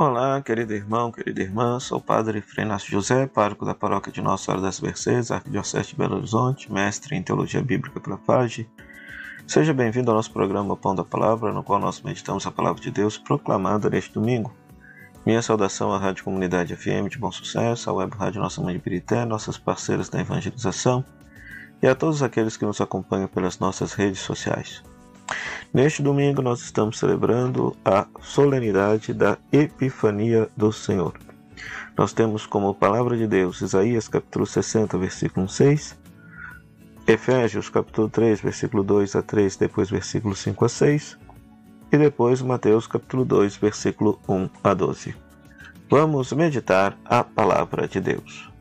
Olá, querido irmão, querida irmã, sou o Padre Frei Inácio José, pároco da paróquia de Nossa Senhora das Mercês, Arquidiocese de Belo Horizonte, mestre em Teologia Bíblica pela FAGE. Seja bem-vindo ao nosso programa Pão da Palavra, no qual nós meditamos a Palavra de Deus proclamada neste domingo. Minha saudação à Rádio Comunidade FM de Bom Sucesso, à Web Rádio Nossa Mãe de Birité, nossas parceiras da evangelização e a todos aqueles que nos acompanham pelas nossas redes sociais. Neste domingo nós estamos celebrando a solenidade da Epifania do Senhor. Nós temos como palavra de Deus Isaías capítulo 60, versículo 6, Efésios capítulo 3, versículo 2 a 3, depois versículo 5 a 6, e depois Mateus capítulo 2, versículo 1 a 12. Vamos meditar a palavra de Deus.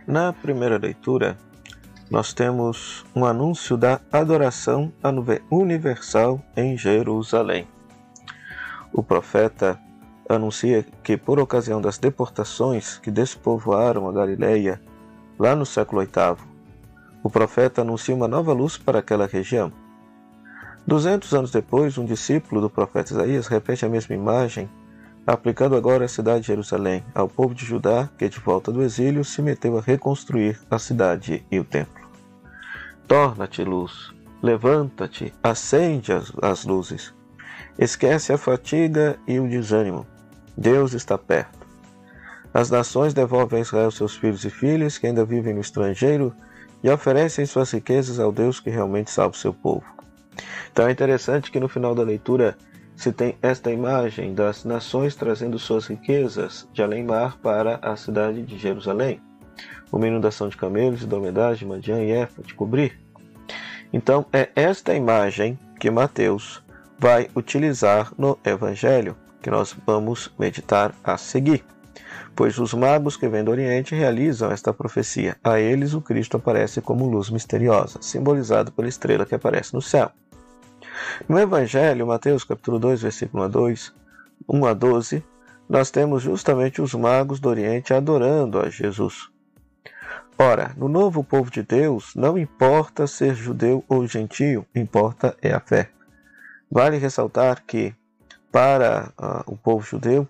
Na primeira leitura, nós temos um anúncio da adoração universal em Jerusalém. O profeta anuncia que, por ocasião das deportações que despovoaram a Galileia lá no século VIII, o profeta anuncia uma nova luz para aquela região. 200 anos depois, um discípulo do profeta Isaías repete a mesma imagem, aplicando agora a cidade de Jerusalém ao povo de Judá que, de volta do exílio, se meteu a reconstruir a cidade e o templo. Torna-te luz, levanta-te, acende as luzes. Esquece a fatiga e o desânimo. Deus está perto. As nações devolvem a Israel seus filhos e filhas que ainda vivem no estrangeiro e oferecem suas riquezas ao Deus que realmente salva o seu povo. Então é interessante que no final da leitura se tem esta imagem das nações trazendo suas riquezas de além-mar para a cidade de Jerusalém. Uma inundação de camelos, de dromedários, de Madiã e Efa, de cobrir. Então é esta imagem que Mateus vai utilizar no Evangelho, que nós vamos meditar a seguir. Pois os magos que vêm do Oriente realizam esta profecia. A eles o Cristo aparece como luz misteriosa, simbolizado pela estrela que aparece no céu. No Evangelho, Mateus capítulo 2, versículo 1 a 12, nós temos justamente os magos do Oriente adorando a Jesus. Ora, no novo povo de Deus, não importa ser judeu ou gentio, importa é a fé. Vale ressaltar que, para o povo judeu,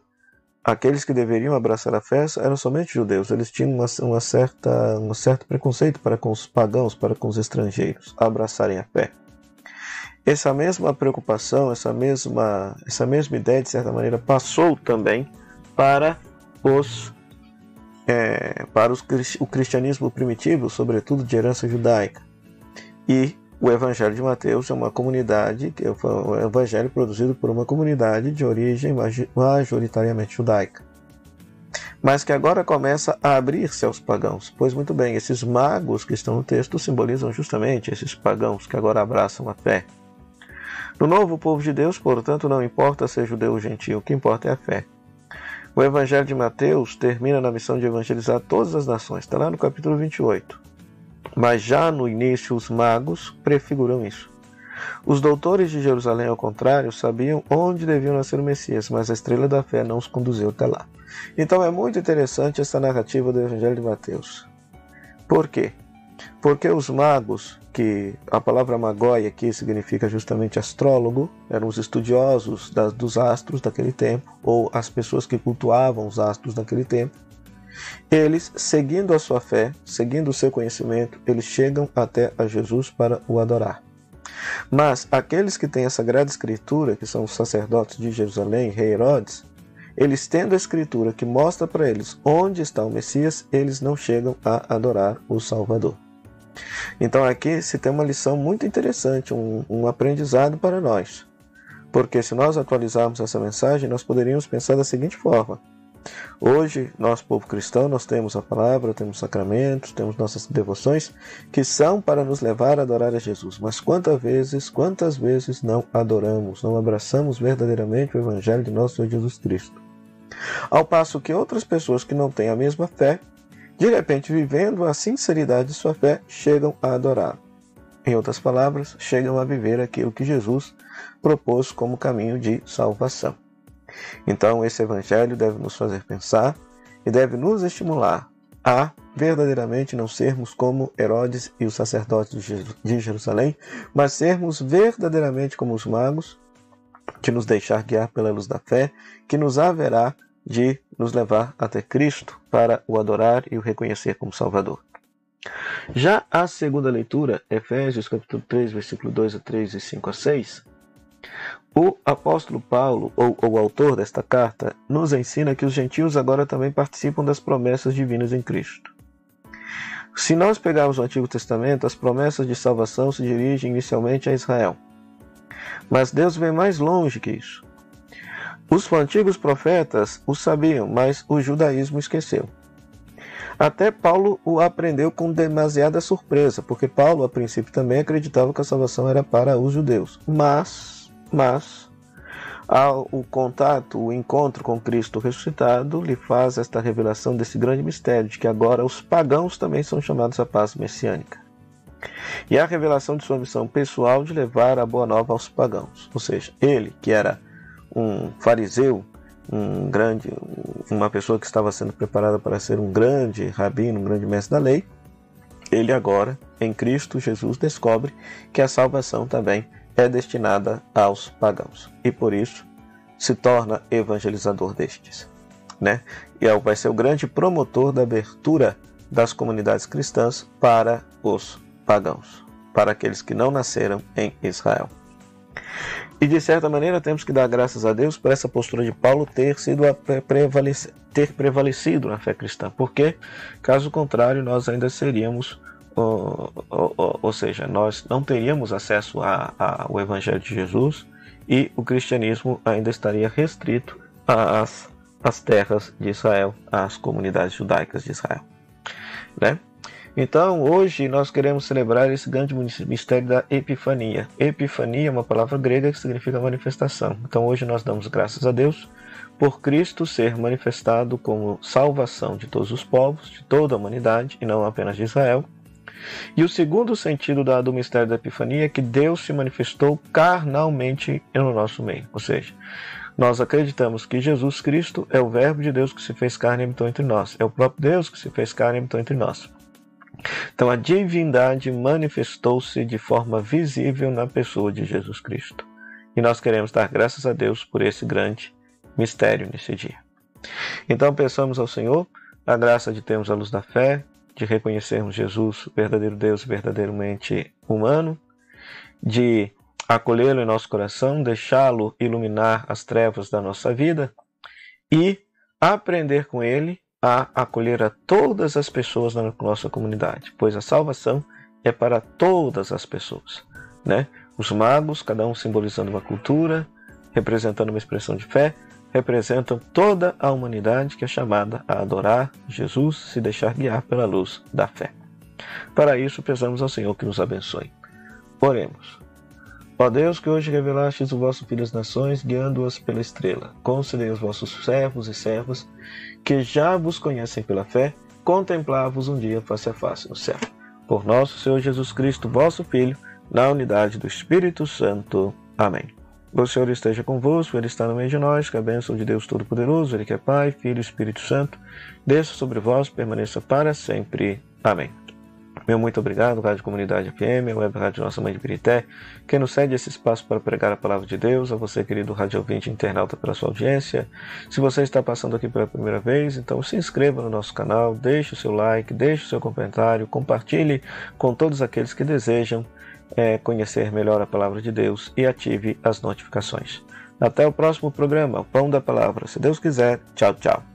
aqueles que deveriam abraçar a fé eram somente judeus. Eles tinham um certo preconceito para com os pagãos, para com os estrangeiros, abraçarem a fé. Essa mesma preocupação, essa mesma ideia, de certa maneira, passou também para o cristianismo primitivo, sobretudo de herança judaica. E o Evangelho de Mateus é uma comunidade, um evangelho produzido por uma comunidade de origem majoritariamente judaica, mas que agora começa a abrir-se aos pagãos. Pois muito bem, esses magos que estão no texto simbolizam justamente esses pagãos que agora abraçam a fé. No novo povo de Deus, portanto, não importa ser judeu ou gentio, o que importa é a fé. O Evangelho de Mateus termina na missão de evangelizar todas as nações. Está lá no capítulo 28. Mas já no início os magos prefiguram isso. Os doutores de Jerusalém, ao contrário, sabiam onde deviam nascer o Messias, mas a estrela da fé não os conduziu até lá. Então é muito interessante essa narrativa do Evangelho de Mateus. Por quê? Porque os magos, que a palavra magoi aqui significa justamente astrólogo, eram os estudiosos dos astros daquele tempo, ou as pessoas que cultuavam os astros daquele tempo, eles, seguindo a sua fé, seguindo o seu conhecimento, eles chegam até a Jesus para o adorar. Mas aqueles que têm a Sagrada Escritura, que são os sacerdotes de Jerusalém, rei Herodes, eles tendo a Escritura que mostra para eles onde está o Messias, eles não chegam a adorar o Salvador. Então aqui se tem uma lição muito interessante, um aprendizado para nós. Porque se nós atualizarmos essa mensagem, nós poderíamos pensar da seguinte forma. Hoje, nós, povo cristão, nós temos a palavra, temos sacramentos, temos nossas devoções, que são para nos levar a adorar a Jesus. Mas quantas vezes não adoramos, não abraçamos verdadeiramente o Evangelho de nosso Senhor Jesus Cristo? Ao passo que outras pessoas que não têm a mesma fé, de repente, vivendo a sinceridade de sua fé, chegam a adorar. Em outras palavras, chegam a viver aquilo que Jesus propôs como caminho de salvação. Então, esse Evangelho deve nos fazer pensar e deve nos estimular a verdadeiramente não sermos como Herodes e os sacerdotes de Jerusalém, mas sermos verdadeiramente como os magos de nos deixar guiar pela luz da fé, que nos haverá de nos levar até Cristo para o adorar e o reconhecer como Salvador. Já a segunda leitura, Efésios capítulo 3, versículo 2 a 3 e 5 a 6, o apóstolo Paulo, ou o autor desta carta, nos ensina que os gentios agora também participam das promessas divinas em Cristo. Se nós pegarmos o Antigo Testamento, as promessas de salvação se dirigem inicialmente a Israel. Mas Deus vem mais longe que isso. Os antigos profetas o sabiam, mas o judaísmo esqueceu. Até Paulo o aprendeu com demasiada surpresa, porque Paulo, a princípio, também acreditava que a salvação era para os judeus. Mas o contato, o encontro com Cristo ressuscitado, lhe faz esta revelação desse grande mistério, de que agora os pagãos também são chamados à paz messiânica. E a revelação de sua missão pessoal de levar a boa nova aos pagãos. Ou seja, ele, que era um fariseu, uma pessoa que estava sendo preparada para ser um grande rabino, um grande mestre da lei, ele agora, em Cristo Jesus, descobre que a salvação também é destinada aos pagãos. E por isso se torna evangelizador destes. E vai ser o grande promotor da abertura das comunidades cristãs para os pagãos, para aqueles que não nasceram em Israel. E de certa maneira temos que dar graças a Deus por essa postura de Paulo ter prevalecido na fé cristã, porque caso contrário nós ainda seríamos, ou seja, nós não teríamos acesso ao Evangelho de Jesus e o cristianismo ainda estaria restrito às terras de Israel, às comunidades judaicas de Israel. Então, hoje nós queremos celebrar esse grande mistério da Epifania. Epifania é uma palavra grega que significa manifestação. Então, hoje nós damos graças a Deus por Cristo ser manifestado como salvação de todos os povos, de toda a humanidade, e não apenas de Israel. E o segundo sentido do mistério da Epifania é que Deus se manifestou carnalmente no nosso meio. Ou seja, nós acreditamos que Jesus Cristo é o Verbo de Deus que se fez carne e habitou entre nós. É o próprio Deus que se fez carne e habitou entre nós. Então a divindade manifestou-se de forma visível na pessoa de Jesus Cristo. E nós queremos dar graças a Deus por esse grande mistério nesse dia. Então peçamos ao Senhor a graça de termos a luz da fé, de reconhecermos Jesus, o verdadeiro Deus, verdadeiramente humano, de acolhê-lo em nosso coração, deixá-lo iluminar as trevas da nossa vida e aprender com ele a acolher a todas as pessoas na nossa comunidade, pois a salvação é para todas as pessoas. Os magos, cada um simbolizando uma cultura, representando uma expressão de fé, representam toda a humanidade que é chamada a adorar Jesus, se deixar guiar pela luz da fé. Para isso, peçamos ao Senhor que nos abençoe. Oremos. Ó Deus, que hoje revelastes o vosso Filho às nações, guiando-as pela estrela, concedei aos vossos servos e servas, que já vos conhecem pela fé, contemplar-vos um dia face a face no céu. Por nosso Senhor Jesus Cristo, vosso Filho, na unidade do Espírito Santo. Amém. O Senhor esteja convosco, Ele está no meio de nós, que a bênção de Deus Todo-Poderoso, Ele que é Pai, Filho e Espírito Santo, desça sobre vós, permaneça para sempre. Amém. Meu muito obrigado, Rádio Comunidade FM, a Web Rádio Nossa Mãe de Birité, que nos cede esse espaço para pregar a Palavra de Deus, a você, querido rádio ouvinte internauta, pela sua audiência. Se você está passando aqui pela primeira vez, então se inscreva no nosso canal, deixe o seu like, deixe o seu comentário, compartilhe com todos aqueles que desejam conhecer melhor a Palavra de Deus e ative as notificações. Até o próximo programa, Pão da Palavra. Se Deus quiser, tchau, tchau.